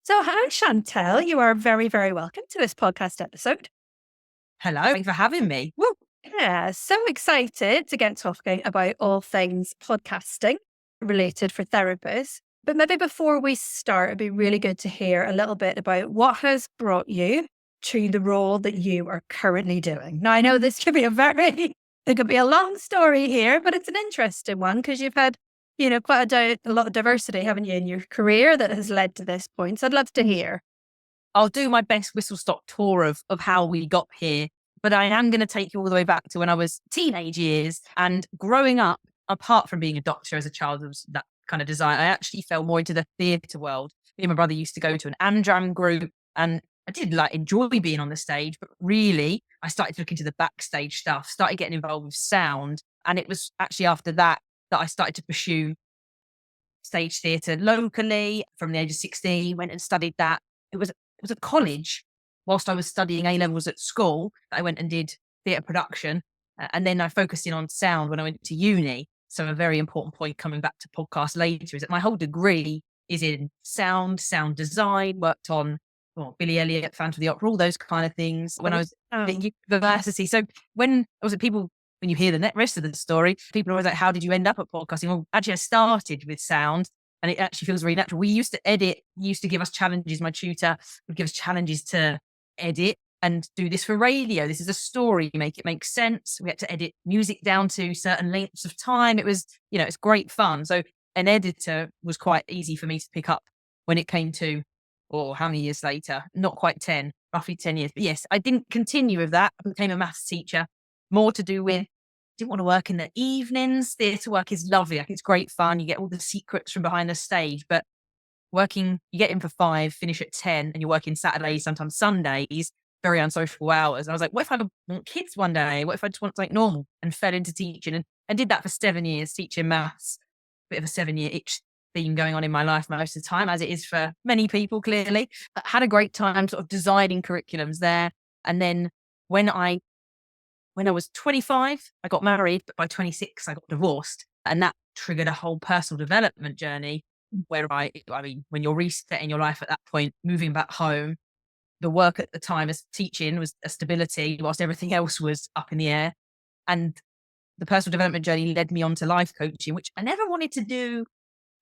So, hi, Chantel. You are very, very welcome to this podcast episode. Hello, thanks for having me. Woo. Yeah, so excited to get talking about all things podcasting related for therapists. But maybe before we start, it'd be really good to hear a little bit about what has brought you to the role that you are currently doing. Now, I know this could be it could be a long story here, but it's an interesting one because you've had, quite a lot of diversity, haven't you, in your career that has led to this point. So I'd love to hear. I'll do my best whistle stop tour of how we got here, but I am going to take you all the way back to when I was teenage years and growing up. Apart from being a doctor as a child, there was that kind of desire. I actually fell more into the theatre world. Me and my brother used to go to an Amdram group, and I did enjoy being on the stage, but really I started to look into the backstage stuff, started getting involved with sound. And it was actually after that I started to pursue stage theatre locally from the age of 16, went and studied that. It was at college whilst I was studying A levels at school. I went and did theatre production. And then I focused in on sound when I went to uni. So a very important point coming back to podcast later is that my whole degree is in sound design, worked on Billy Elliot, Phantom of the Opera, all those kind of things when I was at university. So when you hear the rest of the story, people are always like, how did you end up at podcasting? Well, actually, I started with sound and it actually feels very natural. We used to edit, used to give us challenges. My tutor would give us challenges to edit and do this for radio. This is a story, make it make sense. We had to edit music down to certain lengths of time. It was, it's great fun. So an editor was quite easy for me to pick up when it came to, or how many years later? Not quite 10, roughly 10 years. But yes, I didn't continue with that. I became a maths teacher, more to do with, didn't want to work in the evenings. Theatre work is lovely. It's great fun. You get all the secrets from behind the stage, but you get in for 5, finish at 10, and you're working Saturdays, sometimes Sundays, very unsociable hours. And I was like, what if I want kids one day? What if I just want something normal? And fell into teaching and did that for 7 years, teaching maths, bit of a 7-year itch theme going on in my life most of the time, as it is for many people, clearly. But had a great time sort of designing curriculums there. And then when I was 25, I got married, but by 26, I got divorced. And that triggered a whole personal development journey whereby, when you're resetting your life at that point, moving back home, the work at the time as teaching was a stability whilst everything else was up in the air. And the personal development journey led me on to life coaching, which I never wanted to do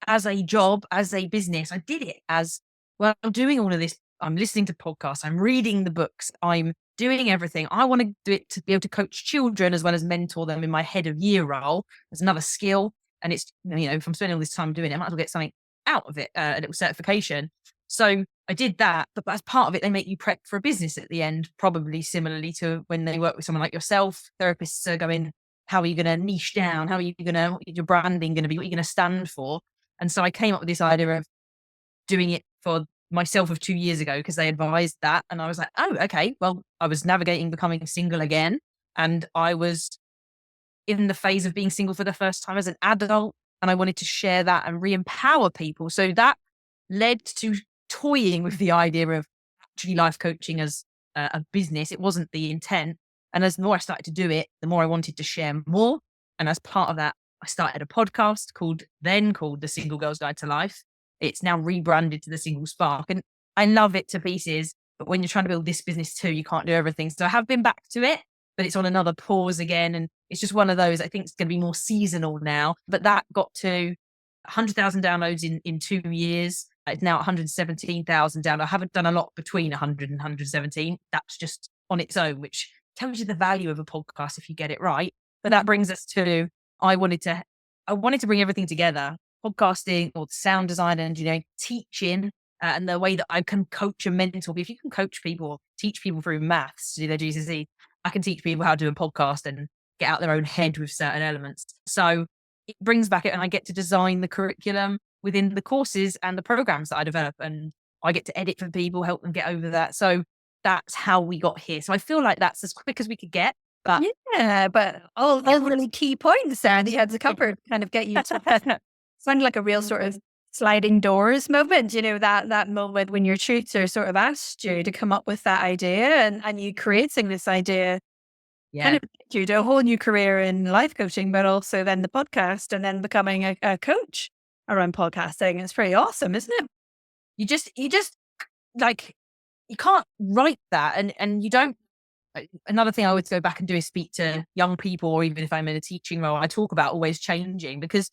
as a job, as a business. I did it as, well, I'm doing all of this. I'm listening to podcasts. I'm reading the books. I'm doing everything. I want to do it to be able to coach children as well as mentor them in my head of year role. There's another skill. And it's, if I'm spending all this time doing it, I might as well get something out of it, a little certification. So I did that. But as part of it, they make you prep for a business at the end, probably similarly to when they work with someone like yourself. Therapists are going, how are you going to niche down? How are you going to, your branding going to be? What are you going to stand for? And so I came up with this idea of doing it for myself of 2 years ago because they advised that. And I was like, oh, okay. Well, I was navigating becoming single again. And I was in the phase of being single for the first time as an adult. And I wanted to share that and re-empower people. So that led to toying with the idea of actually life coaching as a business. It wasn't the intent. And as the more I started to do it, the more I wanted to share more. And as part of that, I started a podcast called The Single Girl's Guide to Life. It's now rebranded to The Single Spark. And I love it to pieces. But when you're trying to build this business too, you can't do everything. So I have been back to it, but it's on another pause again. And it's just one of those, I think it's going to be more seasonal now. But that got to 100,000 downloads in 2 years. It's now 117,000 downloads. I haven't done a lot between 100 and 117. That's just on its own, which tells you the value of a podcast if you get it right. But that brings us to, I wanted to bring everything together: podcasting, or sound design, engineering, teaching, and the way that I can coach and mentor. If you can coach people, teach people through maths to do their GCSE, I can teach people how to do a podcast and get out their own head with certain elements. So it brings back it, and I get to design the curriculum within the courses and the programs that I develop, and I get to edit for people, help them get over that. So that's how we got here. So I feel like that's as quick as we could get. But yeah, but all really key points there that you had to cover, kind of get you to sounded like a real sort of sliding doors moment, that moment when your tutor sort of asked you to come up with that idea and you creating this idea. Kind of led you to a whole new career in life coaching, but also then the podcast and then becoming a coach around podcasting. It's pretty awesome, isn't it? You just like, you can't write that, and you don't. Another thing I would go back and do is speak to young people, or even if I'm in a teaching role, I talk about always changing, because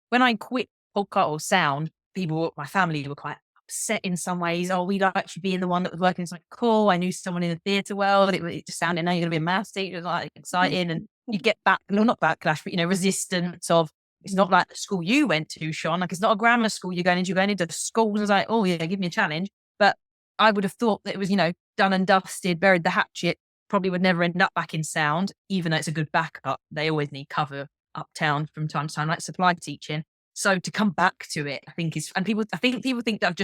when I quit podcast or sound, people, my family were quite upset in some ways. Oh, we'd actually be in the one that was working. It's like, cool. I knew someone in the theatre world. It just sounded, now you're going to be a maths teacher. It was like exciting. And you get back, no, not backlash, but, resistance of, it's not like the school you went to, Sean. Like, it's not a grammar school you're going into the schools. I was like, oh yeah, give me a challenge. But I would have thought that it was, done and dusted, buried the hatchet, probably would never end up back in sound, even though it's a good backup. They always need cover uptown from time to time, like supply teaching. So to come back to it, I think I think people think that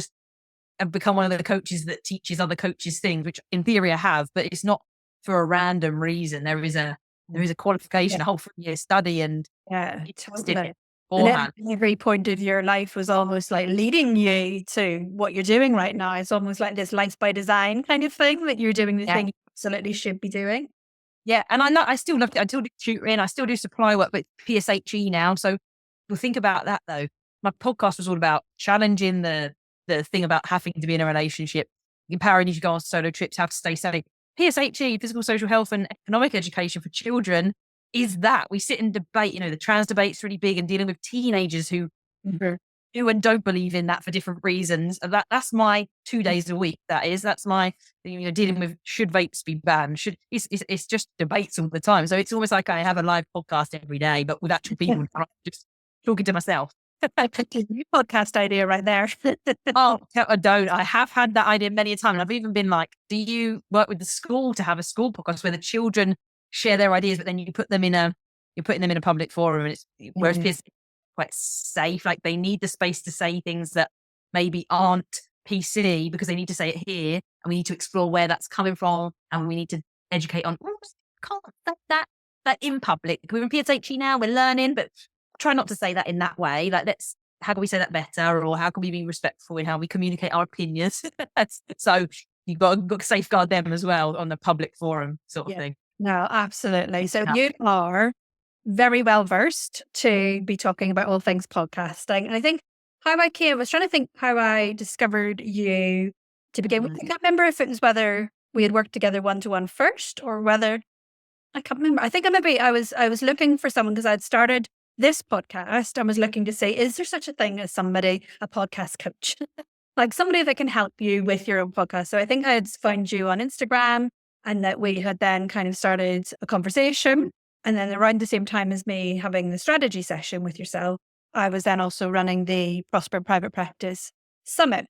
I've become one of the coaches that teaches other coaches things, which in theory I have, but it's not for a random reason. There is a qualification, a whole 3-year study, and totally. beforehand. And every point of your life was almost like leading you to what you're doing right now. It's almost like this life by design kind of thing, that you're doing the thing you absolutely should be doing. Yeah, and I still love it. I still do tutoring, I still do supply work, but PSHE now. So we'll think about that though. My podcast was all about challenging the thing about having to be in a relationship, empowering you to go on solo trips, have to stay safe. PSHE, physical, social health and economic education for children, is that we sit and debate. The trans debate's really big, and dealing with teenagers who do and don't believe in that for different reasons. That's my 2 days a week. That's my, dealing with, should vapes be banned? It's just debates all the time. So it's almost like I have a live podcast every day, but with actual people, just talking to myself. Podcast idea right there. Oh, I don't. I have had that idea many a time. I've even been like, do you work with the school to have a school podcast where the children share their ideas, but then you're putting them in a public forum, and it's whereas PS quite safe. Like, they need the space to say things that maybe aren't PC, because they need to say it here, and we need to explore where that's coming from, and we need to educate on, can't that in public. We're in PSHE now, we're learning, but try not to say that in that way. Like, how can we say that better, or how can we be respectful in how we communicate our opinions? So you've got to safeguard them as well on the public forum sort of thing. No, absolutely. So you are very well versed to be talking about all things podcasting. And I think I was trying to think how I discovered you to begin with. I can't remember if it was whether we had worked together one-to-one first, or whether, I can't remember. I think I was looking for someone, because I'd started this podcast. I was looking to say, is there such a thing as a podcast coach? Like somebody that can help you with your own podcast. So I think I had found you on Instagram, and that we had then kind of started a conversation. And then around the same time as me having the strategy session with yourself, I was then also running the Prosper Private Practice Summit.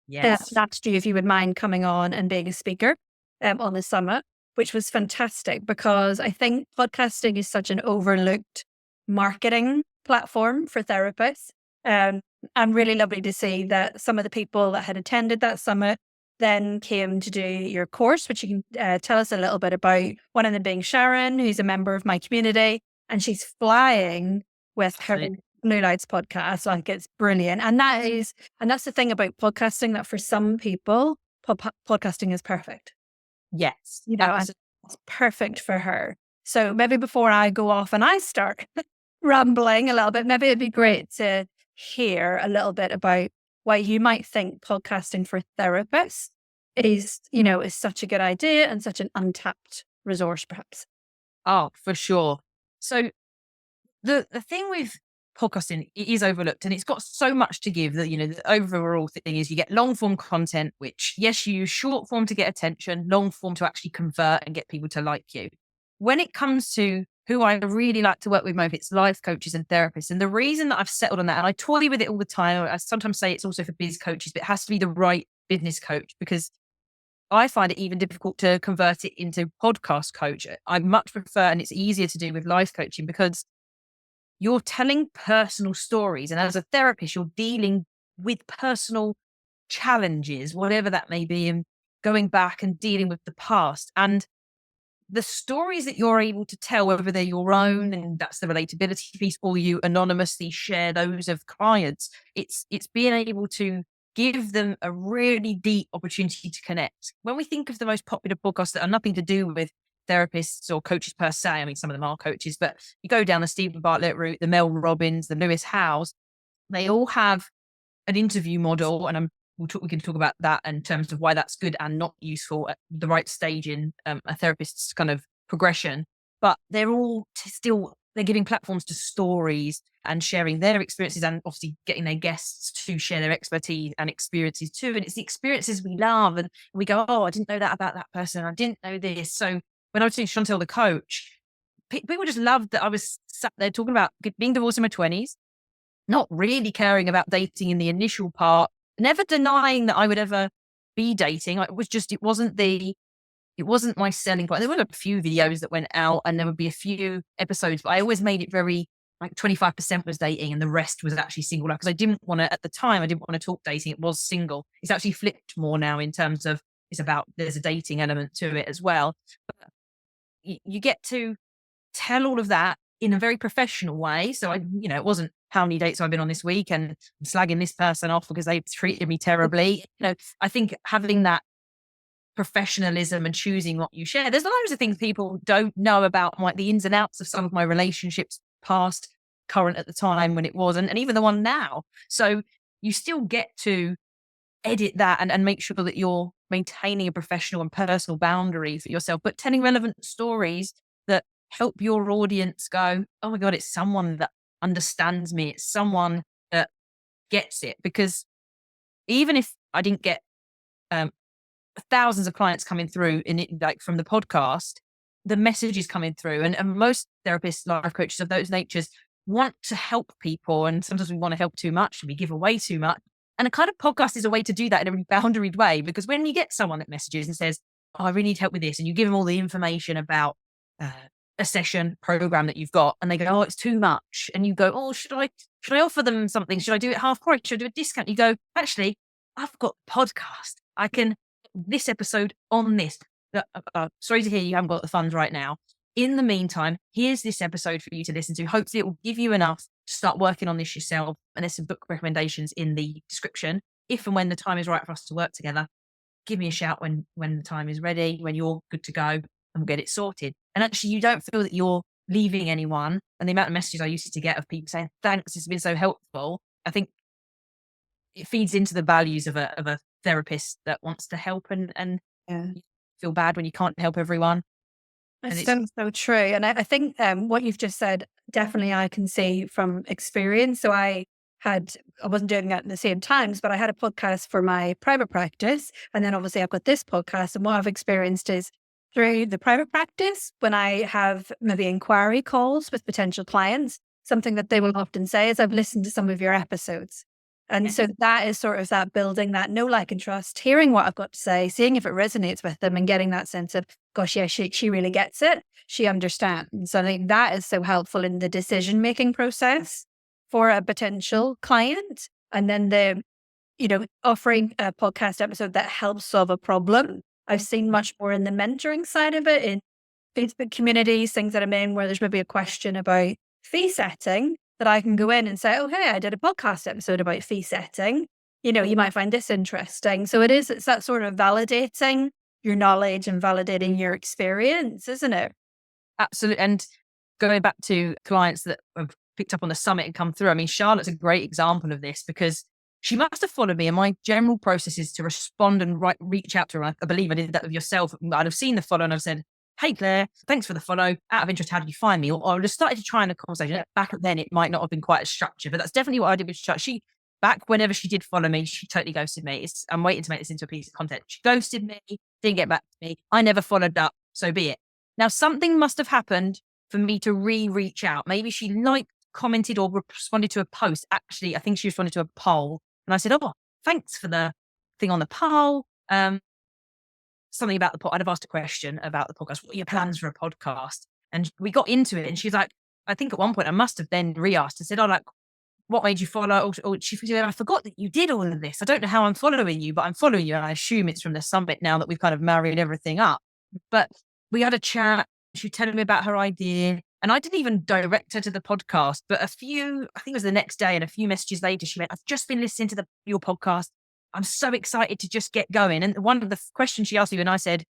Yes. Asked you if you would mind coming on and being a speaker on the summit, which was fantastic, because I think podcasting is such an overlooked marketing platform for therapists. And really lovely to see that some of the people that had attended that summit then came to do your course, which you can tell us a little bit about. One of them being Sharon, who's a member of my community, and she's flying with her Blue Lights podcast. Like, it's brilliant. And that's the thing about podcasting, that for some people, podcasting is perfect. Yes. And it's perfect for her. So maybe before I go off and I start rambling a little bit, maybe it'd be great to hear a little bit about why you might think podcasting for therapists is such a good idea and such an untapped resource, perhaps. Oh, for sure. So the thing with podcasting, it is overlooked, and it's got so much to give. That the overall thing is, you get long form content, which, yes, you use short form to get attention, long form to actually convert and get people to like you. When it comes to who I really like to work with most, it's life coaches and therapists. And the reason that I've settled on that, and I toy with it all the time, I sometimes say it's also for biz coaches, but it has to be the right business coach, because I find it even difficult to convert it into podcast coach. I much prefer, and it's easier to do with life coaching, because you're telling personal stories. And as a therapist, you're dealing with personal challenges, whatever that may be, and going back and dealing with the past. And the stories that you're able to tell, whether they're your own, and that's the relatability piece, or you anonymously share those of clients, it's being able to give them a really deep opportunity to connect. When we think of the most popular podcasts that are nothing to do with therapists or coaches per se, I mean, some of them are coaches, but you go down the Stephen Bartlett route, the Mel Robbins, the Lewis Howes, they all have an interview model, and I'm we can talk about that in terms of why that's good and not useful at the right stage in a therapist's kind of progression. But they're all still, they're giving platforms to stories and sharing their experiences, and obviously getting their guests to share their expertise and experiences too. And it's the experiences we love. And we go, oh, I didn't know that about that person. I didn't know this. So when I was doing Chantel the coach, people just loved that I was sat there talking about being divorced in my 20s, not really caring about dating in the initial part, never denying that I would ever be dating. It wasn't my selling point. There were a few videos that went out and there would be a few episodes, but I always made it very like 25% was dating and the rest was actually single life. Because I didn't want to, at the time, I didn't want to talk dating. It was single. It's actually flipped more now in terms of there's a dating element to it as well. But you get to tell all of that in a very professional way. So it wasn't how many dates I've been on this week and I'm slagging this person off because they treated me terribly. I think having that professionalism and choosing what you share. There's loads of things people don't know about, like the ins and outs of some of my relationships, past, current at the time when it was, and even the one now. So you still get to edit that and make sure that you're maintaining a professional and personal boundary for yourself, but telling relevant stories that help your audience go, oh my God, it's someone that understands me. It's someone that gets it. Because even if I didn't get thousands of clients coming through in it, like from the podcast, the message is coming through. And most therapists, life coaches of those natures want to help people. And sometimes we want to help too much and we give away too much. And a kind of podcast is a way to do that in a really boundaried way, because when you get someone that messages and says, oh, I really need help with this, and you give them all the information about a session program that you've got, and they go, oh, it's too much. And you go, oh, should I offer them something? Should I do it half price? Should I do a discount? You go, actually, I've got a podcast. I can this episode on this. Sorry to hear you haven't got the funds right now. In the meantime, here's this episode for you to listen to. Hopefully it will give you enough to start working on this yourself. And there's some book recommendations in the description. If and when the time is right for us to work together, give me a shout when the time is ready, when you're good to go, and we'll get it sorted. And actually, you don't feel that you're leaving anyone. And the amount of messages I used to get of people saying, thanks, it's been so helpful. I think it feeds into the values of a therapist that wants to help and feel bad when you can't help everyone. It's so true. And I think what you've just said, definitely I can see from experience. So I wasn't doing that at the same times, but I had a podcast for my private practice. And then obviously I've got this podcast. And what I've experienced is through the private practice, when I have maybe inquiry calls with potential clients, something that they will often say is, I've listened to some of your episodes. And so that is sort of that building that know, like, and trust, hearing what I've got to say, seeing if it resonates with them and getting that sense of, gosh, yeah, she really gets it. She understands. So I think that is so helpful in the decision-making process for a potential client. And then offering a podcast episode that helps solve a problem. I've seen much more in the mentoring side of it in Facebook communities, things that I'm in where there's maybe a question about fee setting, that I can go in and say, oh, hey, I did a podcast episode about fee setting. You might find this interesting. So it's that sort of validating your knowledge and validating your experience, isn't it? Absolutely. And going back to clients that have picked up on the summit and come through, I mean, Charlotte's a great example of this, because she must have followed me, and my general process is to respond and reach out to her. I believe I did that with yourself. I'd have seen the follow and I've said, hey, Claire, thanks for the follow. Out of interest, how did you find me? Or I would have started to try in a conversation. Back then, it might not have been quite as structured, but that's definitely what I did with Charlotte. Back whenever she did follow me, she totally ghosted me. I'm waiting to make this into a piece of content. She ghosted me, didn't get back to me. I never followed up, so be it. Now, something must have happened for me to reach out. Maybe she commented or responded to a post. Actually, I think she responded to a poll. And I said, oh, thanks for the thing on the poll. Something about the podcast. I'd have asked a question about the podcast. What are your plans for a podcast? And we got into it. And she's like, I think at one point I must have then re-asked and said, oh, like, what made you follow? Or she said, I forgot that you did all of this. I don't know how I'm following you, but I'm following you. And I assume it's from the summit now that we've kind of married everything up. But we had a chat. She was telling me about her idea. And I didn't even direct her to the podcast. But I think it was the next day and a few messages later, she went, I've just been listening to your podcast. I'm so excited to just get going. And one of the questions she asked me when I'd said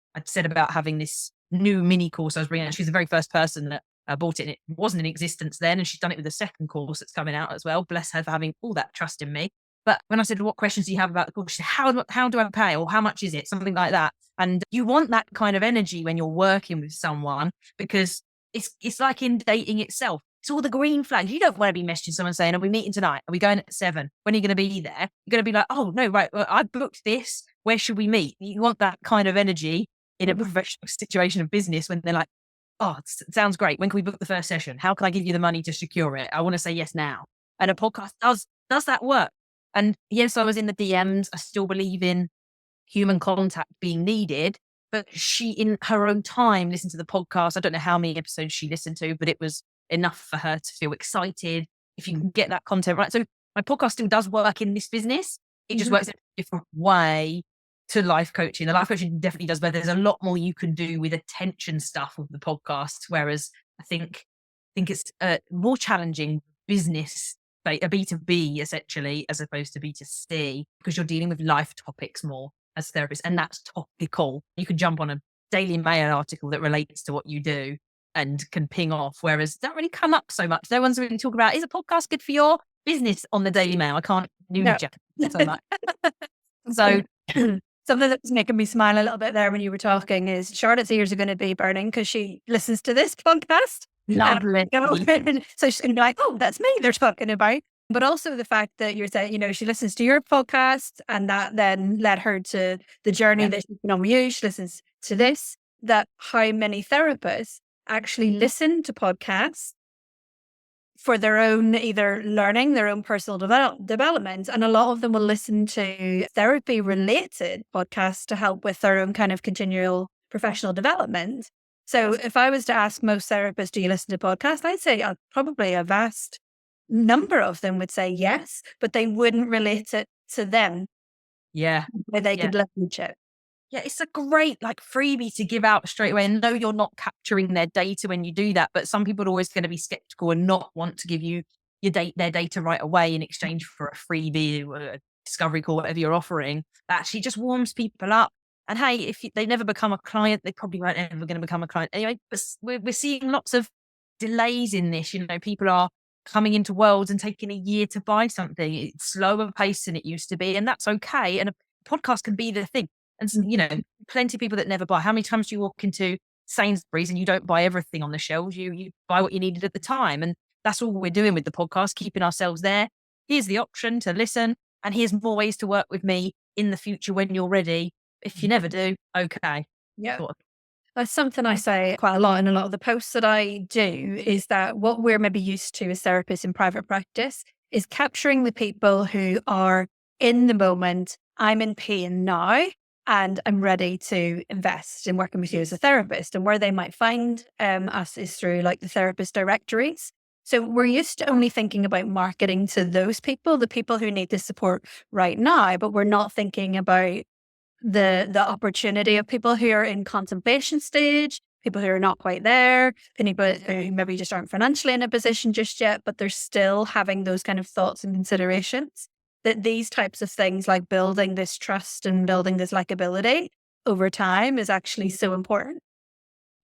about having this new mini course I was bringing out, she's the very first person that bought it, and it wasn't in existence then. And she's done it with the second course that's coming out as well. Bless her for having all that trust in me. But when I said, what questions do you have about the course? She said, how do I pay? Or how much is it? Something like that. And you want that kind of energy when you're working with someone, because it's like in dating itself. It's all the green flags. You don't want to be messaging someone saying, are we meeting tonight? Are we going at 7? When are you going to be there? You're going to be like, oh, no, right. Well, I booked this. Where should we meet? You want that kind of energy in a professional situation of business when they're like, oh, it sounds great. When can we book the first session? How can I give you the money to secure it? I want to say yes now. And a podcast does that work. And yes, I was in the DMs. I still believe in human contact being needed. But she, in her own time, listened to the podcast. I don't know how many episodes she listened to, but it was enough for her to feel excited if you can get that content right. So my podcast still does work in this business. It just works in a different way to life coaching. The life coaching definitely does, but there's a lot more you can do with attention stuff with the podcast. Whereas I think it's more challenging business, a B2B essentially, as opposed to B2C, because you're dealing with life topics more as therapists, and that's topical. You can jump on a Daily Mail article that relates to what you do and can ping off, whereas it don't really come up so much. No one's really talking about, is a podcast good for your business on the Daily Mail? I can't do so much. So something that's making me smile a little bit there when you were talking is Charlotte's ears are going to be burning because she listens to this podcast. Lovely. So she's going to be like, oh, that's me they're talking about. But also the fact that you're saying, she listens to your podcast and that then led her to the journey that she's been on with you. She listens to this, that how many therapists actually listen to podcasts for their own either learning, their own personal development. And a lot of them will listen to therapy related podcasts to help with their own kind of continual professional development. So if I was to ask most therapists, do you listen to podcasts? I'd say probably a vast number of them would say yes, but they wouldn't relate it to them. Yeah. Where they could listen to it. Yeah, it's a great freebie to give out straight away. And no, you're not capturing their data when you do that, but some people are always going to be skeptical and not want to give you their data right away in exchange for a freebie or a discovery call, whatever you're offering. That actually just warms people up. And hey, if they never become a client, they probably weren't ever going to become a client anyway. But we're seeing lots of delays in this. People are coming into worlds and taking a year to buy something. It's slower paced than it used to be, and that's okay. And a podcast can be the thing. And, plenty of people that never buy. How many times do you walk into Sainsbury's and you don't buy everything on the shelves? You buy what you needed at the time. And that's all we're doing with the podcast, keeping ourselves there. Here's the option to listen. And here's more ways to work with me in the future when you're ready. If you never do, okay. Yeah. That's something I say quite a lot in a lot of the posts that I do, is that what we're maybe used to as therapists in private practice is capturing the people who are in the moment. I'm in pain now, and I'm ready to invest in working with you as a therapist. And where they might find us is through the therapist directories. So we're used to only thinking about marketing to those people, the people who need the support right now, but we're not thinking about the opportunity of people who are in contemplation stage, people who are not quite there, people who maybe just aren't financially in a position just yet, but they're still having those kind of thoughts and considerations. That these types of things, like building this trust and building this likability over time, is actually so important.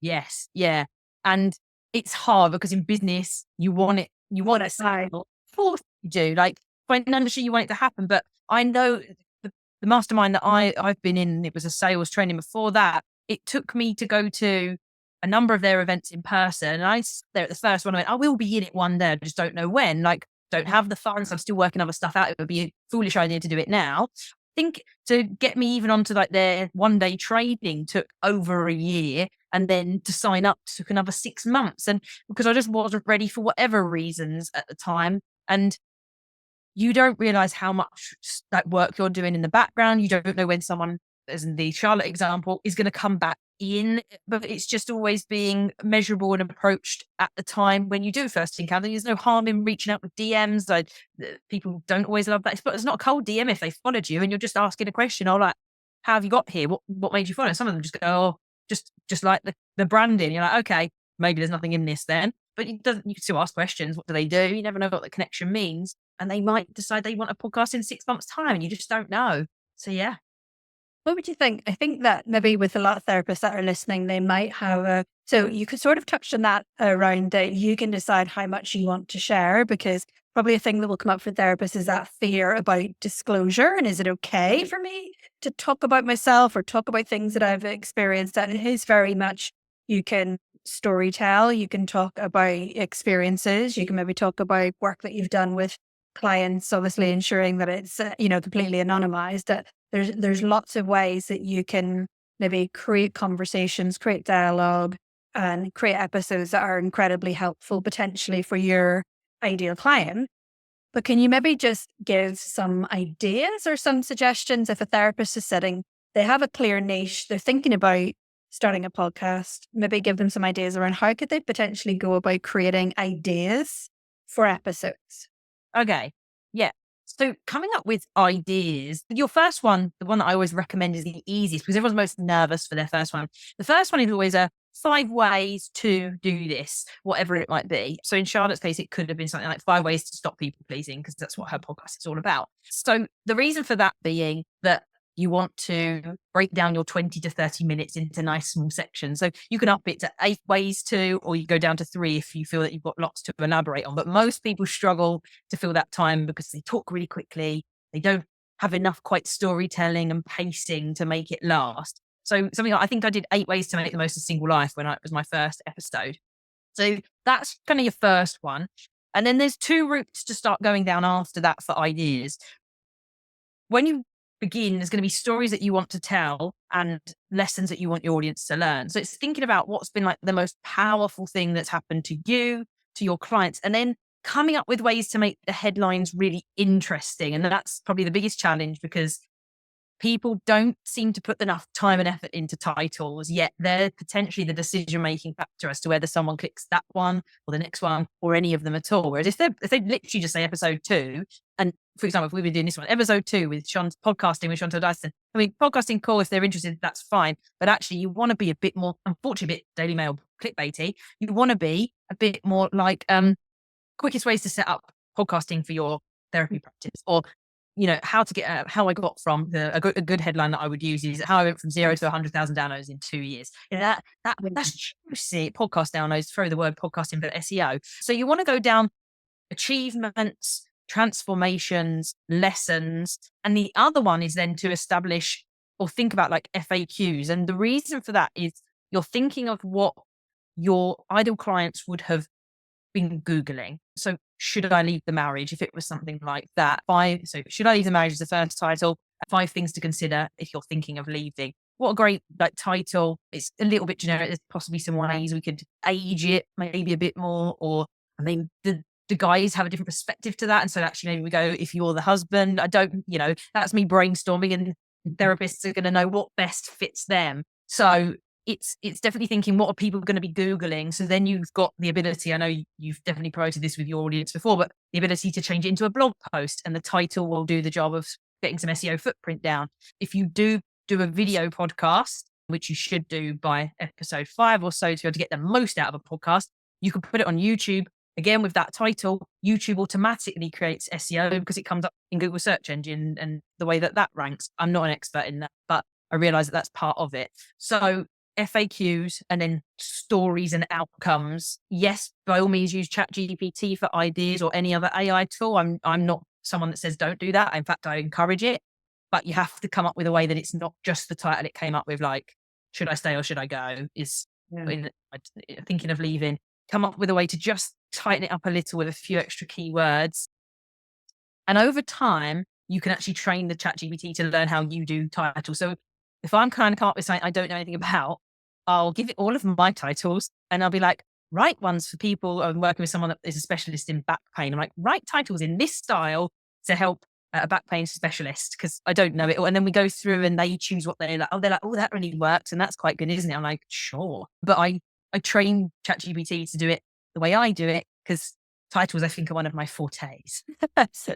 Yes. Yeah. And it's hard because in business, you want it Of course you do. Financially, you want it to happen. But I know the mastermind that I've been in, it was a sales training before that. It took me to go to a number of their events in person. And I was there at the first one. I went, I will be in it one day. I just don't know when. Don't have the funds. I'm still working other stuff out. It would be a foolish idea to do it now. I think to get me even onto their one day training took over a year. And then to sign up took another 6 months. And because I just wasn't ready for whatever reasons at the time. And you don't realize how much work you're doing in the background. You don't know when someone, as in the Charlotte example, is going to come back in, but it's just always being measurable and approached at the time when you do first encounter. There's no harm in reaching out with DMs. People don't always love that. It's not a cold DM if they followed you and you're just asking a question. How have you got here? What made you follow? Some of them just go, oh, just like the branding. You're like, okay, maybe there's nothing in this then. But you can still ask questions. What do they do? You never know what the connection means. And they might decide they want a podcast in 6 months' time and you just don't know. So, yeah. What would you think? I think that maybe with a lot of therapists that are listening, they might have So you could sort of touch on that around that you can decide how much you want to share, because probably a thing that will come up for therapists is that fear about disclosure. And is it okay for me to talk about myself or talk about things that I've experienced? And it is very much, you can story tell, you can talk about experiences, you can maybe talk about work that you've done with clients, obviously ensuring that it's, completely anonymized. That there's lots of ways that you can maybe create conversations, create dialogue, and create episodes that are incredibly helpful potentially for your ideal client. But can you maybe just give some ideas or some suggestions if a therapist is sitting, they have a clear niche, they're thinking about starting a podcast, maybe give them some ideas around how could they potentially go about creating ideas for episodes? Okay. Yeah. So coming up with ideas, your first one, the one that I always recommend is the easiest because everyone's most nervous for their first one. The first one is always a 5 ways to do this, whatever it might be. So in Charlotte's case, it could have been something like 5 ways to stop people pleasing because that's what her podcast is all about. So the reason for that being that you want to break down your 20 to 30 minutes into nice small sections. So you can up it to 8 ways to, or you go down to 3 if you feel that you've got lots to elaborate on. But most people struggle to fill that time because they talk really quickly. They don't have enough quite storytelling and pacing to make it last. So something like, I think I did 8 ways to make the most of single life when it was my first episode. So that's kind of your first one. And then there's 2 routes to start going down after that for ideas. When you begin, there's going to be stories that you want to tell and lessons that you want your audience to learn. So it's thinking about what's been like the most powerful thing that's happened to you, to your clients, and then coming up with ways to make the headlines really interesting. And that's probably the biggest challenge because people don't seem to put enough time and effort into titles, yet they're potentially the decision-making factor as to whether someone clicks that one or the next one or any of them at all. Whereas if they literally just say episode 2, and for example, if we've been doing this one, episode 2 with podcasting with Chantel Dyson, I mean, podcasting, cool, if they're interested, that's fine. But actually you want to be a bit more, unfortunately, a bit Daily Mail clickbaity. You want to be a bit more like quickest ways to set up podcasting for your therapy practice, or how to get how I got from a good headline that I would use is how I went from 0 to 100,000 downloads in 2 years. That's juicy. Podcast downloads, throw the word podcasting for SEO. So you want to go down achievements, transformations, lessons, and the other one is then to establish or think about like FAQs. And the reason for that is you're thinking of what your ideal clients would have been Googling. So should I leave the marriage? If it was something like that. So should I leave the marriage as the first title? 5 things to consider if you're thinking of leaving. What a great title. It's a little bit generic. There's possibly some ways we could age it maybe a bit more, or I mean the guys have a different perspective to that. And so actually maybe we go, if you're the husband, that's me brainstorming, and therapists are going to know what best fits them. So it's definitely thinking, what are people going to be Googling? So then you've got the ability, I know you've definitely promoted this with your audience before, but the ability to change it into a blog post, and the title will do the job of getting some SEO footprint down. If you do a video podcast, which you should do by episode 5 or so to be able to get the most out of a podcast, you can put it on YouTube. Again, with that title, YouTube automatically creates SEO because it comes up in Google search engine and the way that ranks. I'm not an expert in that, but I realize that that's part of it. So FAQs and then stories and outcomes. Yes, by all means, use ChatGPT for ideas or any other AI tool. I'm not someone that says don't do that. In fact, I encourage it, but you have to come up with a way that it's not just the title it came up with, like, should I stay or should I go? Thinking of leaving. Come up with a way to just tighten it up a little with a few extra keywords. And over time, you can actually train the ChatGPT to learn how you do titles. So if I'm kind of come up with something I don't know anything about, I'll give it all of my titles and I'll be like, write ones for people. I'm working with someone that is a specialist in back pain. I'm like, write titles in this style to help a back pain specialist, because I don't know it all. And then we go through and they choose what they're like. Oh, that really works. And that's quite good, isn't it? I'm like, sure. But I train ChatGPT to do it the way I do it, because titles, I think, are one of my fortes.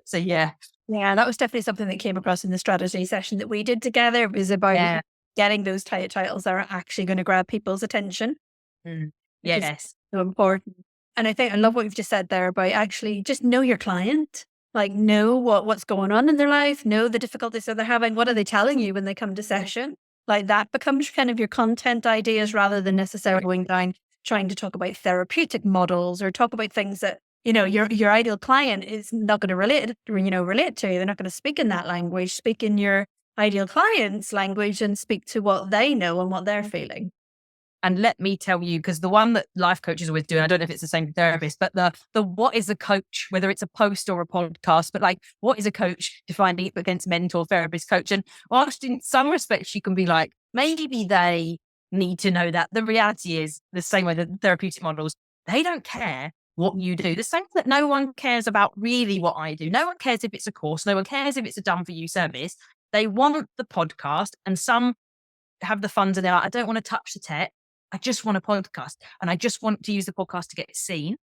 so yeah. Yeah, that was definitely something that came across in the strategy session that we did together. It was about getting those titles that are actually going to grab people's attention. Yes. So important. And I love what you've just said there about actually just know your client, like know what's going on in their life, know the difficulties that they're having. What are they telling you when they come to session? like that becomes kind of your content ideas rather than necessarily going down trying to talk about therapeutic models or talk about things that, your ideal client is not going to relate to. They're not going to speak in that language. Speak in your ideal client's language and speak to what they know and what they're feeling. And let me tell you, because the one that life coaches always do, I don't know if it's the same for therapists, but the what is a coach, whether it's a post or a podcast, but like, what is a coach, defining it against mentor, therapist, coach. And whilst in some respects you can be like, maybe they need to know that, the reality is the same way the therapeutic models, they don't care what you do. The same that no one cares about really what I do. No one cares if it's a course. No one cares if it's a done for you service. They want the podcast, and some have the funds and they're like, I don't want to touch the tech. I just want a podcast, and I just want to use the podcast to get seen.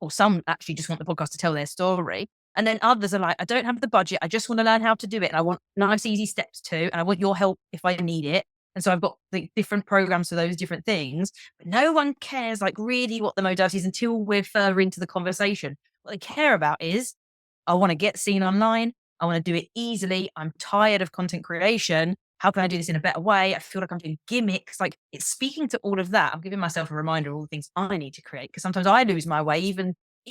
Or some actually just want the podcast to tell their story. And then others are like, I don't have the budget. I just want to learn how to do it. And I want nice, easy steps too. And I want your help if I need it. And so I've got the different programs for those different things. But no one cares like really what the modality is until we're further into the conversation. What they care about is, I want to get seen online. I want to do it easily. I'm tired of content creation. How can I do this in a better way? I feel like I'm doing gimmicks. Like, it's speaking to all of that. I'm giving myself a reminder of all the things I need to create, because sometimes I lose my way.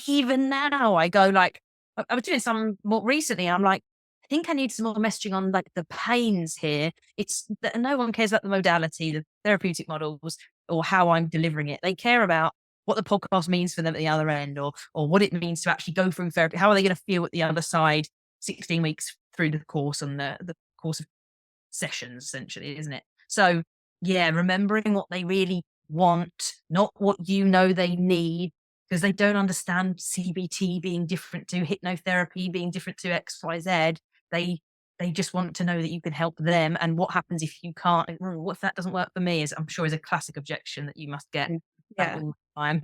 Even now I go like, I was doing some more recently. I'm like, I think I need some more messaging on like the pains here. It's that no one cares about the modality, the therapeutic models, or how I'm delivering it. They care about what the podcast means for them at the other end, or what it means to actually go through therapy. How are they going to feel at the other side 16 weeks through the course, and the course of sessions, essentially, isn't it? So yeah, remembering what they really want, not what they need, because they don't understand CBT being different to hypnotherapy, being different to XYZ. They just want to know that you can help them. And what happens if you can't? What if that doesn't work for me? I'm sure is a classic objection that you must get Yeah. all the time.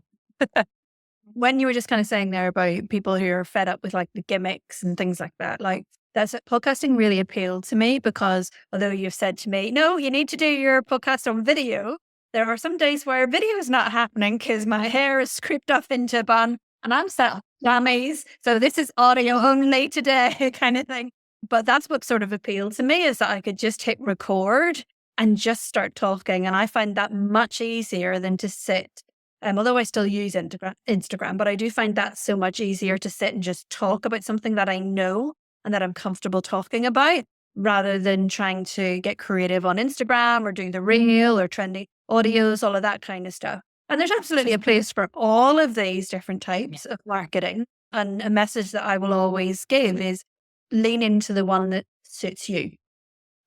When you were just kind of saying there about people who are fed up with like the gimmicks and things like that, like podcasting really appealed to me, because although you've said to me, no, you need to do your podcast on video, there are some days where video is not happening because my hair is scraped off into a bun and I'm set up jammies. So this is audio only today kind of thing. But that's what sort of appealed to me, is that I could just hit record and just start talking. And I find that much easier than to sit. Although I still use Instagram, but I do find that so much easier to sit and just talk about something that I know and that I'm comfortable talking about, rather than trying to get creative on Instagram or doing the reel or trendy audios, all of that kind of stuff. And there's absolutely a place for all of these different types of marketing. And a message that I will always give is lean into the one that suits you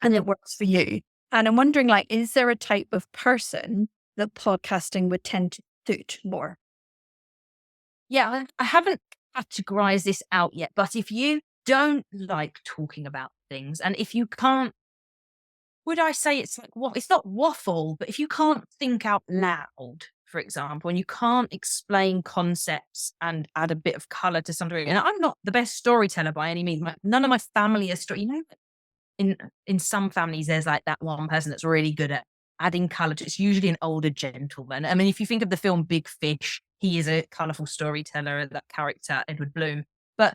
and it works for you. And I'm wondering, like, is there a type of person that podcasting would tend to suit more? Yeah, I haven't categorized this out yet, but if you don't like talking about things, and if you can't, would I say it's like, it's not waffle, but if you can't think out loud, for example, and you can't explain concepts and add a bit of color to some degree, and I'm not the best storyteller by any means. None of my family is in some families, there's like that one person that's really good at adding color to it. It's usually an older gentleman. I mean, if you think of the film Big Fish, he is a colorful storyteller, that character, Edward Bloom. But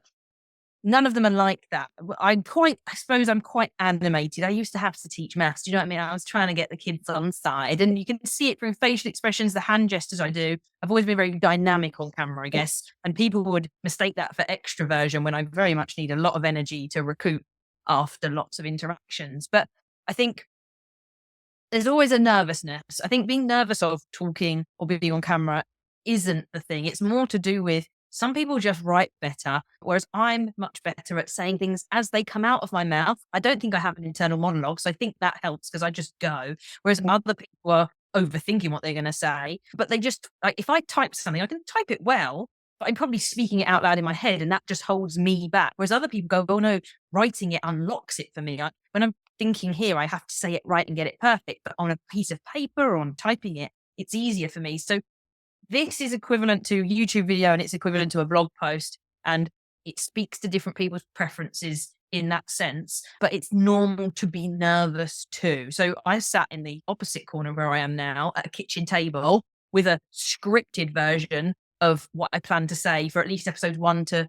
none of them are like that. I suppose I'm quite animated. I used to have to teach maths. Do you know what I mean? I was trying to get the kids on side, and you can see it from facial expressions, the hand gestures I do. I've always been very dynamic on camera, I guess. And people would mistake that for extroversion, when I very much need a lot of energy to recoup after lots of interactions. But I think there's always a nervousness. I think being nervous of talking or being on camera isn't the thing. It's more to do with, some people just write better, whereas I'm much better at saying things as they come out of my mouth. I don't think I have an internal monologue, so I think that helps because I just go. Whereas other people are overthinking what they're going to say, but they just, like, if I type something, I can type it well, but I'm probably speaking it out loud in my head, and that just holds me back. Whereas other people go, oh no, writing it unlocks it for me. When I'm thinking here, I have to say it right and get it perfect, but on a piece of paper or on typing it, it's easier for me. So this is equivalent to YouTube video, and it's equivalent to a blog post, and it speaks to different people's preferences in that sense, but it's normal to be nervous too. So I sat in the opposite corner where I am now at a kitchen table with a scripted version of what I plan to say for at least episodes 1 to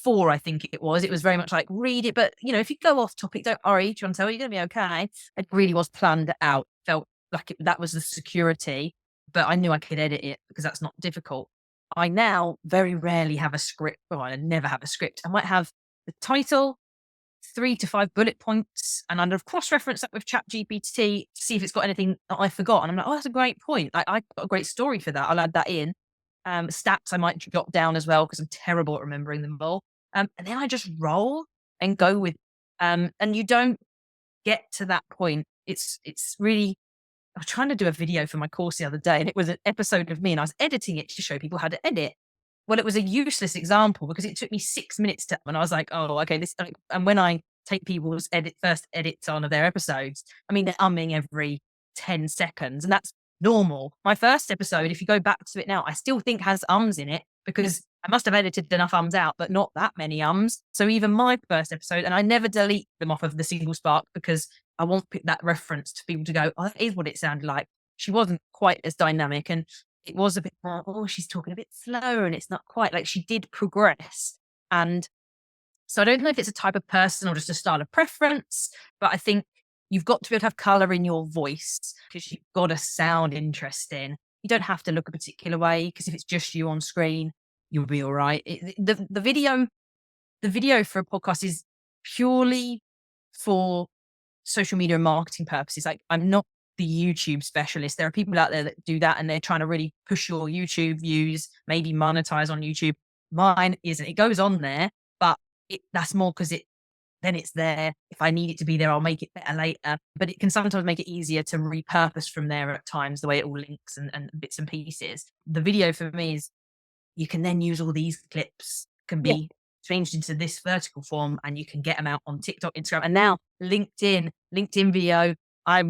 4, I think it was. It was very much like, read it, but if you go off topic, don't worry, Chantel, you're going to be okay. It really was planned out. Felt like that was the security, but I knew I could edit it because that's not difficult. I now very rarely have a script. Well, I never have a script. I might have the title, 3 to 5 bullet points, and I'd cross-reference that with ChatGPT to see if it's got anything that I forgot. And I'm like, oh, that's a great point. Like, I got a great story for that. I'll add that in. Stats I might jot down as well because I'm terrible at remembering them all. And then I just roll and go with. And you don't get to that point. It's really. I was trying to do a video for my course the other day, and it was an episode of me, and I was editing it to show people how to edit. Well, it was a useless example because it took me 6 minutes to, and I was like, oh, okay. And when I take people's first edits on of their episodes, I mean, they're umming every 10 seconds, and that's normal. My first episode, if you go back to it now, I still think has ums in it because I must have edited enough ums out, but not that many ums. So even my first episode, and I never delete them off of the single spark because I want that reference to people to go, oh, that is what it sounded like. She wasn't quite as dynamic, and it was a bit more, oh, she's talking a bit slower, and it's not quite like she did progress. And so I don't know if it's a type of person or just a style of preference, but I think you've got to be able to have color in your voice because you've got to sound interesting. You don't have to look a particular way because if it's just you on screen, you'll be all right. The video for a podcast is purely for social media and marketing purposes. Like, I'm not the YouTube specialist. There are people out there that do that and they're trying to really push your YouTube views, maybe monetize on YouTube. Mine isn't. It goes on there, but that's more because then it's there. If I need it to be there, I'll make it better later. But it can sometimes make it easier to repurpose from there at times, the way it all links and bits and pieces. The video for me is you can then use all these clips, can be changed into this vertical form, and you can get them out on TikTok, Instagram, and now LinkedIn video. I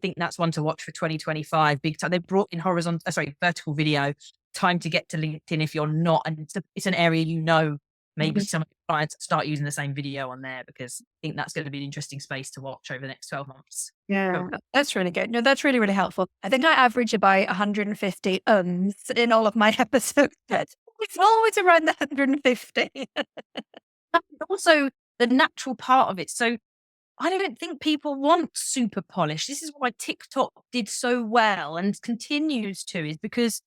think that's one to watch for 2025. Big time. They brought in vertical video. Time to get to LinkedIn if you're not, and it's an area maybe some clients start using the same video on there because I think that's going to be an interesting space to watch over the next 12 months. Yeah, that's really good. No, that's really, really helpful. I think I average about 150 in all of my episodes. It's always around the 150. Also, the natural part of it. So I don't think people want super polished. This is why TikTok did so well and continues to, is because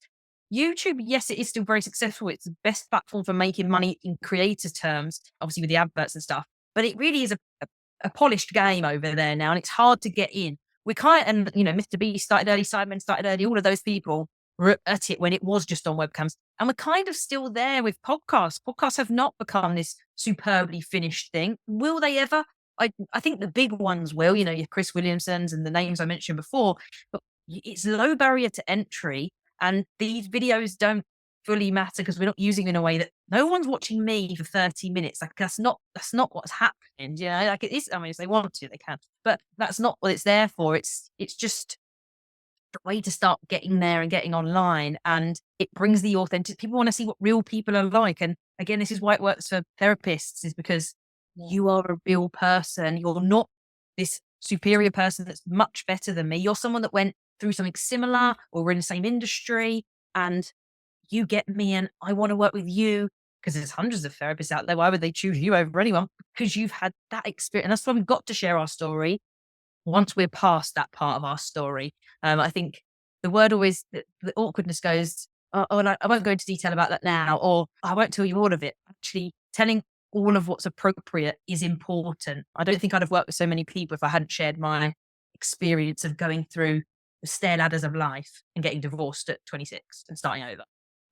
YouTube, yes, it is still very successful. It's the best platform for making money in creator terms, obviously with the adverts and stuff. But it really is a polished game over there now, and it's hard to get in. Mr. B started early, Sidemen started early, all of those people were at it when it was just on webcams. And we're kind of still there with podcasts. Podcasts have not become this superbly finished thing. Will they ever? I think the big ones will, your Chris Williamsons and the names I mentioned before, but it's low barrier to entry. And these videos don't fully matter because we're not using them in a way that no one's watching me for 30 minutes. Like, that's not what's happening. Like, it is. I mean, if they want to, they can, but that's not what it's there for. It's just the way to start getting there and getting online, and it brings the authentic. People want to see what real people are like. And again, this is why it works for therapists, is because you are a real person. You're not this superior person that's much better than me. You're someone that went through something similar, or we're in the same industry, and you get me, and I want to work with you because there's hundreds of therapists out there. Why would they choose you over anyone? Because you've had that experience. And that's why we've got to share our story once we're past that part of our story. I think the word always, the awkwardness goes, I won't go into detail about that now, or I won't tell you all of it. Actually, telling all of what's appropriate is important. I don't think I'd have worked with so many people if I hadn't shared my experience of going through the stair ladders of life and getting divorced at 26 and starting over.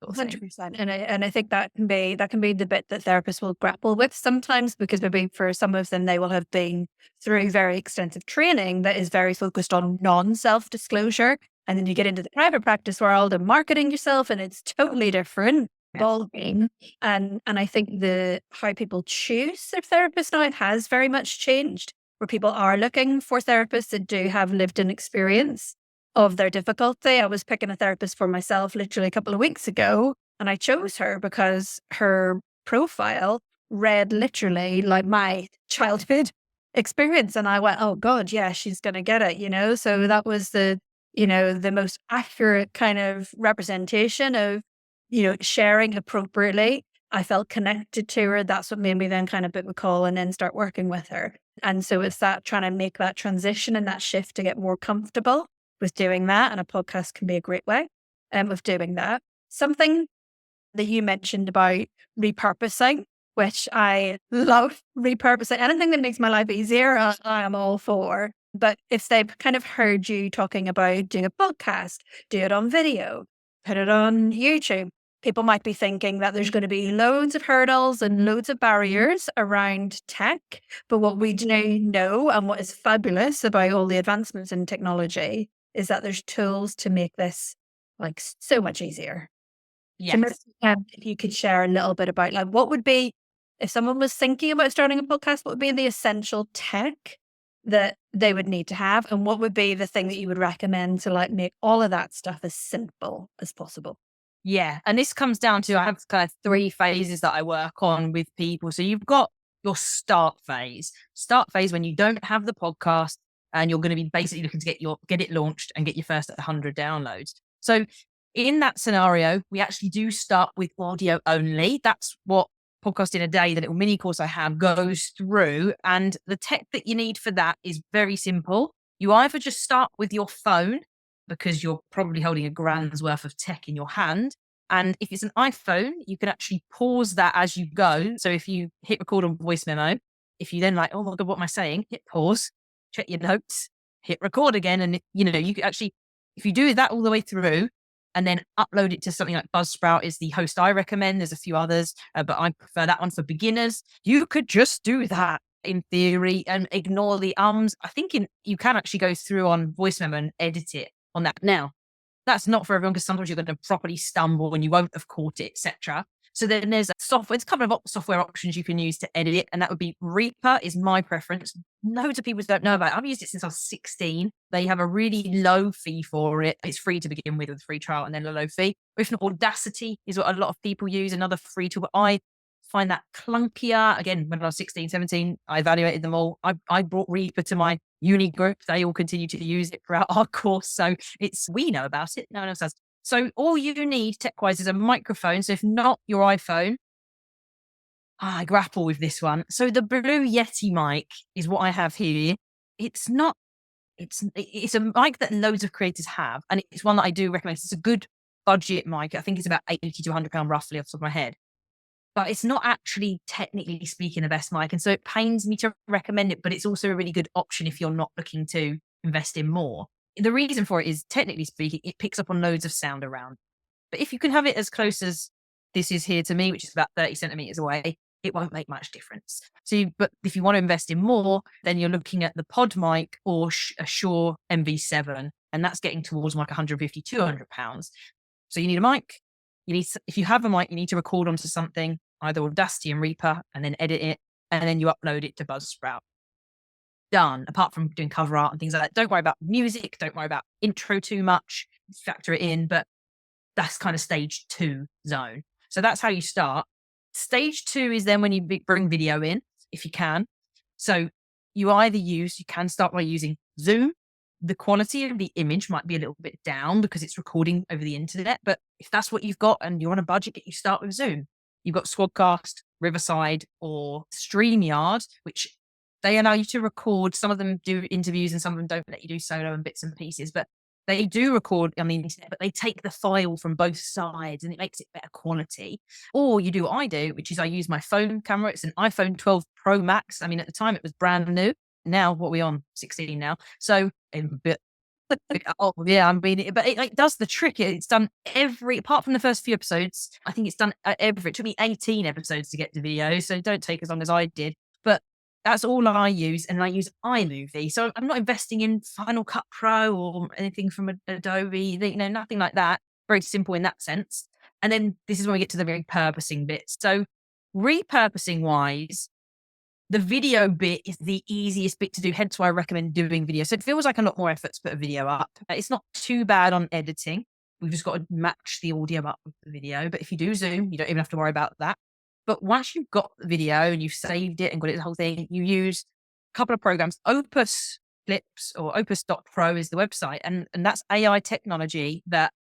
100%. And I think that can be the bit that therapists will grapple with sometimes, because maybe for some of them, they will have been through very extensive training that is very focused on non-self-disclosure. And then you get into the private practice world and marketing yourself, and it's totally different ballgame. And I think how people choose their therapist now has very much changed, where people are looking for therapists that do have lived-in experience of their difficulty. I was picking a therapist for myself literally a couple of weeks ago, and I chose her because her profile read literally like my childhood experience. And I went, oh God, yeah, she's going to get it, So that was the most accurate kind of representation of, sharing appropriately. I felt connected to her. That's what made me then kind of book a call and then start working with her. And so it's that trying to make that transition and that shift to get more comfortable with doing that. And a podcast can be a great way of doing that. Something that you mentioned about repurposing, which I love repurposing. Anything that makes my life easier, I am all for. But if they've kind of heard you talking about doing a podcast, do it on video, put it on YouTube, people might be thinking that there's going to be loads of hurdles and loads of barriers around tech. But what we do know and what is fabulous about all the advancements in technology is that there's tools to make this like so much easier. So maybe, Yes. if you could share a little bit about like what would be, if someone was thinking about starting a podcast, what would be the essential tech that they would need to have, and what would be the thing that you would recommend to like make all of that stuff as simple as possible? Yeah. And this comes down to, I have kind of 3 phases that I work on with people. So you've got your start phase. Start phase when you don't have the podcast and you're going to be basically looking to get it launched and get your first 100 downloads. So in that scenario, we actually do start with audio only. That's what Podcast in a Day, the little mini course I have, goes through. And the tech that you need for that is very simple. You either just start with your phone, because you're probably holding a grand's worth of tech in your hand. And if it's an iPhone, you can actually pause that as you go. So if you hit record on voice memo, if you then like, oh my God, what am I saying? Hit pause, check your notes, hit record again. And you can actually, if you do that all the way through and then upload it to something like Buzzsprout is the host I recommend. There's a few others, but I prefer that one for beginners. You could just do that in theory and ignore the ums. I think you can actually go through on voice memo and edit it on that. Now, that's not for everyone because sometimes you're going to properly stumble and you won't have caught it, etc. So then there's software. There's a couple of software options you can use to edit it, and that would be Reaper is my preference. Loads of people don't know about it. I've used it since I was 16. They have a really low fee for it. It's free to begin with a free trial and then a low fee. If not, Audacity is what a lot of people use, another free tool. But I find that clunkier. Again, when I was 16, 17, I evaluated them all. I brought Reaper to my uni group. They all continue to use it throughout our course. So we know about it. No one else has. So all you need tech-wise is a microphone. So if not your iPhone, I grapple with this one. So the Blue Yeti mic is what I have here. It's a mic that loads of creators have. And it's one that I do recommend. It's a good budget mic. I think it's about £80 to £100 roughly off the top of my head. But it's not actually, technically speaking, the best mic. And so it pains me to recommend it, but it's also a really good option if you're not looking to invest in more. The reason for it is, technically speaking, it picks up on loads of sound around. But if you can have it as close as this is here to me, which is about 30 centimeters away, it won't make much difference. But if you want to invest in more, then you're looking at the pod mic or a Shure MV7, and that's getting towards like 150, £200. So you need a mic. If you have a mic, you need to record onto something, either Audacity and Reaper, and then edit it, and then you upload it to Buzzsprout. Done. Apart from doing cover art and things like that. Don't worry about music. Don't worry about intro too much. Factor it in, but that's kind of stage 2 zone. So that's how you start. Stage 2 is then when you bring video in, if you can. So you can start by using Zoom. The quality of the image might be a little bit down because it's recording over the internet. But if that's what you've got and you're on a budget, you start with Zoom. You've got Squadcast, Riverside, or StreamYard, which they allow you to record. Some of them do interviews and some of them don't let you do solo and bits and pieces. But they do record on the internet, but they take the file from both sides and it makes it better quality. Or you do what I do, which is I use my phone camera. It's an iPhone 12 Pro Max. I mean, at the time it was brand new. Now, what are we on? 16 now. So, oh yeah, I mean, but it does the trick. It's done apart from the first few episodes, I think it's done it took me 18 episodes to get to video. So don't take as long as I did. But that's all I use, and I use iMovie. So I'm not investing in Final Cut Pro or anything from Adobe, nothing like that. Very simple in that sense. And then this is when we get to the repurposing bit. So repurposing wise, the video bit is the easiest bit to do, hence why I recommend doing video. So it feels like a lot more effort to put a video up. It's not too bad on editing. We've just got to match the audio up with the video. But if you do Zoom, you don't even have to worry about that. But once you've got the video and you've saved it and got it the whole thing, you use a couple of programs. Opus Clips or opus.pro is the website. And that's AI technology that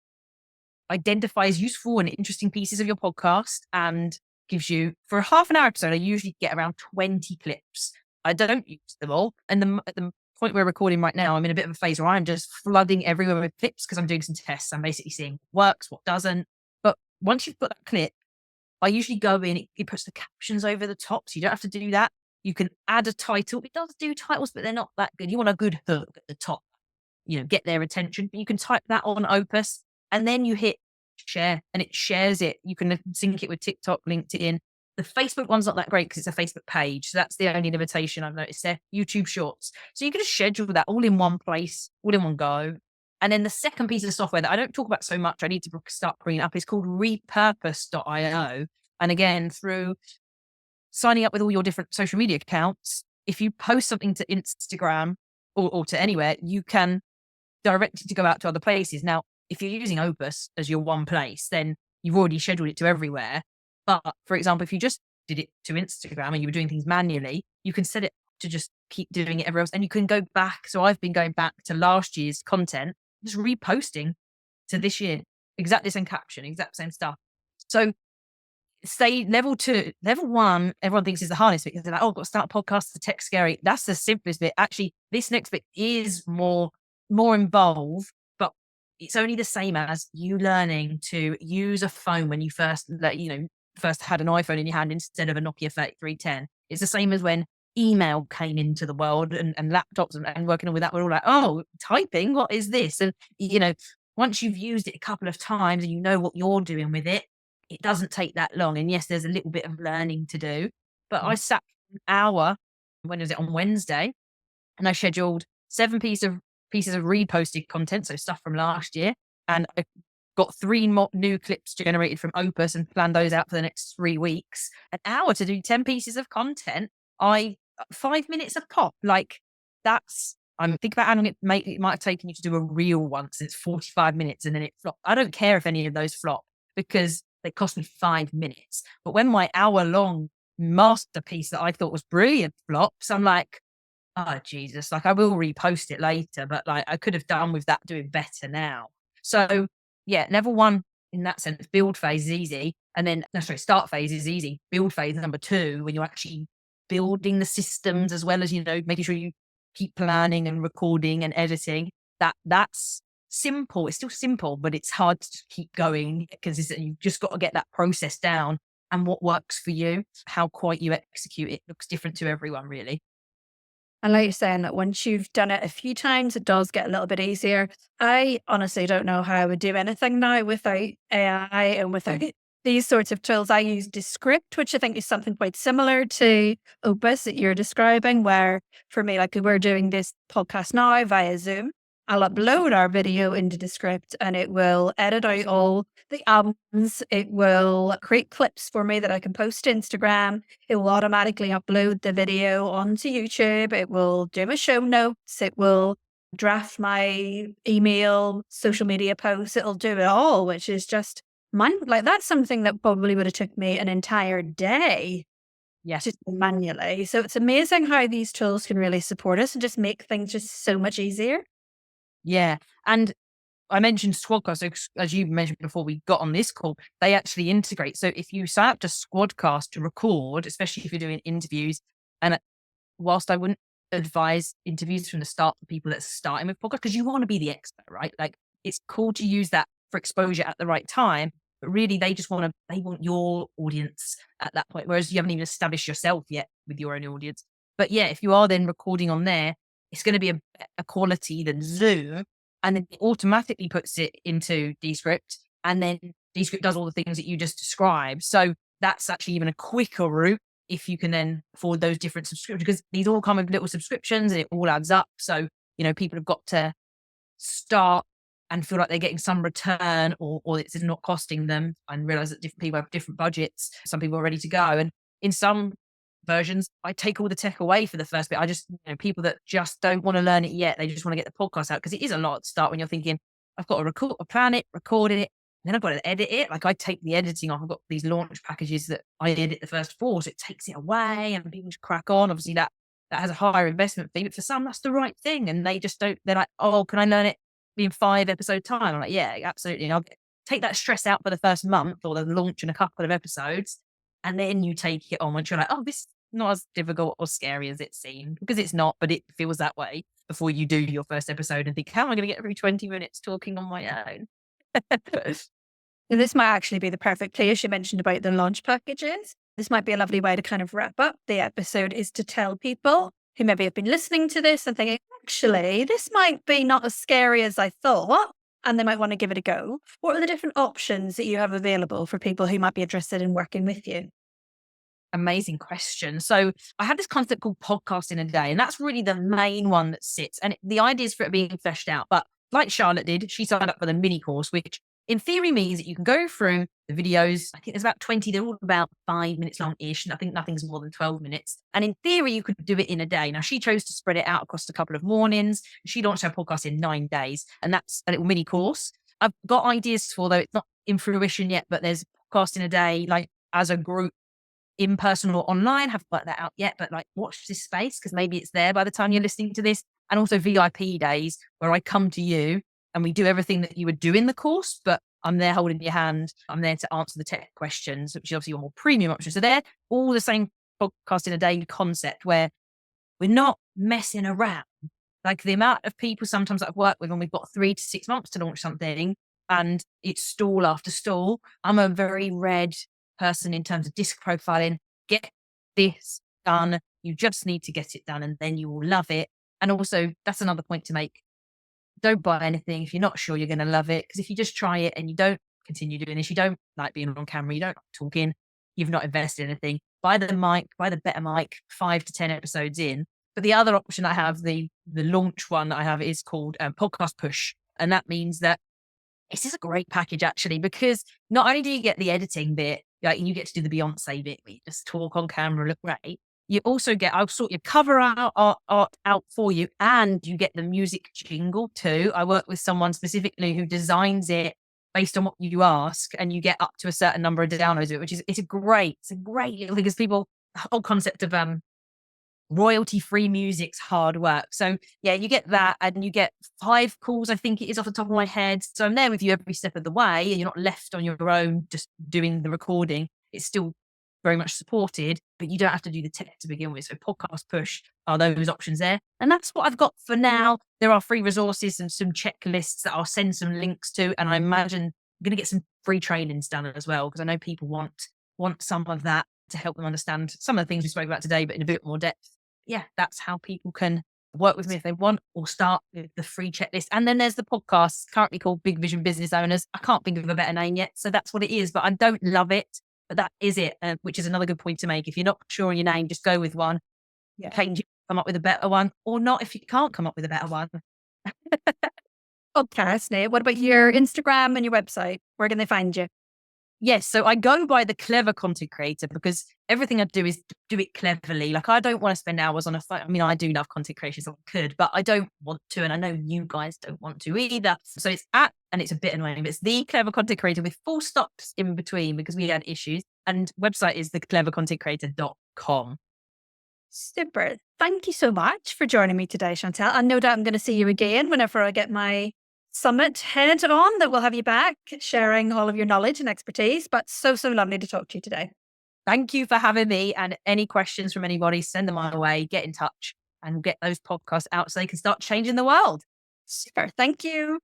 identifies useful and interesting pieces of your podcast and gives you, for a half an hour episode, I usually get around 20 clips. I don't use them all. And at the point we're recording right now, I'm in a bit of a phase where I'm just flooding everywhere with clips because I'm doing some tests. I'm basically seeing what works, what doesn't. But once you've got that clip, I usually go in, it puts the captions over the top, so you don't have to do that. You can add a title. It does do titles, but they're not that good. You want a good hook at the top, get their attention. But you can type that on Opus and then you hit share and it shares it. You can sync it with TikTok, LinkedIn. The Facebook one's not that great because it's a Facebook page. So that's the only limitation I've noticed there. YouTube Shorts. So you can just schedule that all in one place, all in one go. And then the second piece of software that I don't talk about so much, I need to start bringing up, is called Repurpose.io. And again, through signing up with all your different social media accounts, if you post something to Instagram or to anywhere, you can direct it to go out to other places. Now, if you're using Opus as your one place, then you've already scheduled it to everywhere. But for example, if you just did it to Instagram and you were doing things manually, you can set it to just keep doing it everywhere else. And you can go back. So I've been going back to last year's content, just reposting to this year, exact the same caption, exact same stuff. So say level 2, level 1, everyone thinks is the hardest bit because they're like, oh, I've got to start a podcast, the tech scary. That's the simplest bit. Actually, this next bit is more involved, but it's only the same as you learning to use a phone when you first had an iPhone in your hand instead of a Nokia 3310. It's the same as when email came into the world and laptops and working with that. We're all like, oh, typing, what is this? And, once you've used it a couple of times and you know what you're doing with it, it doesn't take that long. And yes, there's a little bit of learning to do, but I sat an hour, when was it, on Wednesday, and I scheduled 7 pieces of reposted content, so stuff from last year. And I got 3 more new clips generated from Opus and planned those out for the next 3 weeks. An hour to do 10 pieces of content. 5 minutes a pop. Like think about how long it might have taken you to do a reel once. It's 45 minutes and then it flopped. I don't care if any of those flop because they cost me 5 minutes. But when my hour-long masterpiece that I thought was brilliant flops, I'm like, oh, Jesus, like I will repost it later, but like I could have done with that doing better now. So yeah, level 1 in that sense, build phase is easy. And then, start phase is easy. Build phase number 2, when you're actually building the systems as well as, making sure you keep planning and recording and editing, that's simple. It's still simple, but it's hard to keep going because you've just got to get that process down and what works for you, how quite you execute it looks different to everyone, really. And like you're saying, that once you've done it a few times, it does get a little bit easier. I honestly don't know how I would do anything now without AI and without these sorts of tools. I use Descript, which I think is something quite similar to Opus that you're describing, where for me, like we're doing this podcast now via Zoom. I'll upload our video into Descript and it will edit out all the albums. It will create clips for me that I can post to Instagram. It will automatically upload the video onto YouTube. It will do my show notes. It will draft my email, social media posts. It'll do it all, which is just like that's something that probably would have took me an entire day. Yes. Just manually. So it's amazing how these tools can really support us and just make things just so much easier. Yeah. And I mentioned Squadcast. So as you mentioned before we got on this call, they actually integrate. So if you sign up to Squadcast to record, especially if you're doing interviews, and whilst I wouldn't advise interviews from the start for people that are starting with podcast, because you want to be the expert, right? Like it's cool to use that for exposure at the right time, but really they want your audience at that point, whereas you haven't even established yourself yet with your own audience. But yeah, if you are then recording on there, it's going to be a quality than Zoom, and then it automatically puts it into Descript, and then Descript does all the things that you just described. So that's actually even a quicker route if you can then afford those different subscriptions, because these all come with little subscriptions and it all adds up. So, people have got to start and feel like they're getting some return or it's not costing them, and realize that different people have different budgets. Some people are ready to go. And in some versions, I take all the tech away for the first bit. I just, people that just don't want to learn it yet, they just want to get the podcast out, because it is a lot to start when you're thinking, I've got to plan it, record it, then I've got to edit it. Like I take the editing off. I've got these launch packages that I edit the first 4, so it takes it away and people just crack on. Obviously that has a higher investment fee, but for some that's the right thing. And they just don't, they're like, oh, can I learn it in 5 episode time? I'm like, yeah, absolutely. And I'll take that stress out for the first month or the launch in a couple of episodes. And then you take it on once you're like, oh, this is not as difficult or scary as it seemed, because it's not, but it feels that way before you do your first episode and think, how am I going to get through 20 minutes talking on my own? And this might actually be the perfect place. You mentioned about the launch packages. This might be a lovely way to kind of wrap up the episode, is to tell people who maybe have been listening to this and thinking, actually, this might be not as scary as I thought, and they might want to give it a go. What are the different options that you have available for people who might be interested in working with you? Amazing question. So I have this concept called podcast in a day, and that's really the main one that sits. And the idea is for it being fleshed out. But like Charlotte did, she signed up for the mini course, which in theory means that you can go through the videos. I think there's about 20. They're all about 5 minutes long ish. And I think nothing's more than 12 minutes. And in theory, you could do it in a day. Now, she chose to spread it out across a couple of mornings. She launched her podcast in 9 days, and that's a little mini course. I've got ideas for, though it's not in fruition yet, but there's podcast in a day, like as a group, in person or online. Haven't worked that out yet, but like, watch this space, because maybe it's there by the time you're listening to this. And also VIP days where I come to you and we do everything that you would do in the course, but I'm there holding your hand. I'm there to answer the tech questions, which is obviously your more premium option. So they're all the same podcast in a day concept, where we're not messing around. Like the amount of people sometimes that I've worked with when we've got 3 to 6 months to launch something and it's stall after stall. I'm a very red person in terms of disc profiling. Get this done. You just need to get it done, and then you will love it. And also, that's another point to make. Don't buy anything if you're not sure you're going to love it, because if you just try it and you don't continue doing this, you don't like being on camera, you don't like talking, you've not invested in anything. Buy the mic, buy the better mic 5 to 10 episodes in. But the other option I have, the launch one that I have, is called Podcast Push. And that means that this is a great package, actually, because not only do you get the editing bit, like you get to do the Beyonce bit where you just talk on camera, look great. You also get, I'll sort your cover out for you, and you get the music jingle too. I work with someone specifically who designs it based on what you ask, and you get up to a certain number of downloads of it, which is, it's a great little, because people, the whole concept of royalty-free music's hard work. So yeah, you get that, and you get 5 calls, I think it is, off the top of my head. So I'm there with you every step of the way, and you're not left on your own just doing the recording. It's still very much supported, but you don't have to do the tech to begin with. So Podcast Push are those options there. And that's what I've got for now. There are free resources and some checklists that I'll send some links to. And I imagine I'm going to get some free trainings done as well, because I know people want some of that to help them understand some of the things we spoke about today, but in a bit more depth. Yeah, that's how people can work with me if they want, or start with the free checklist. And then there's the podcast currently called Big Vision Business Owners. I can't think of a better name yet, so that's what it is. But I don't love it, but that is it, which is another good point to make. If you're not sure on your name, just go with one. Yeah. Change it, come up with a better one, or not if you can't come up with a better one. Podcast, Nate. What about your Instagram and your website? Where can they find you? Yes, so I go by the clever content creator, because everything I do is do it cleverly. Like, I don't want to spend hours on a phone. I mean, I do love content creation, so I could, but I don't want to. And I know you guys don't want to either. So it's and it's a bit annoying, but it's the clever content creator with full stops in between, because we had issues. And website is theclevercontentcreator.com. Super. Thank you so much for joining me today, Chantel. I no doubt I'm going to see you again whenever I get my summit head on, that we'll have you back sharing all of your knowledge and expertise. But so lovely to talk to you today. Thank you for having me. And any questions from anybody, send them my way, get in touch, and get those podcasts out so they can start changing the world. Super. Thank you.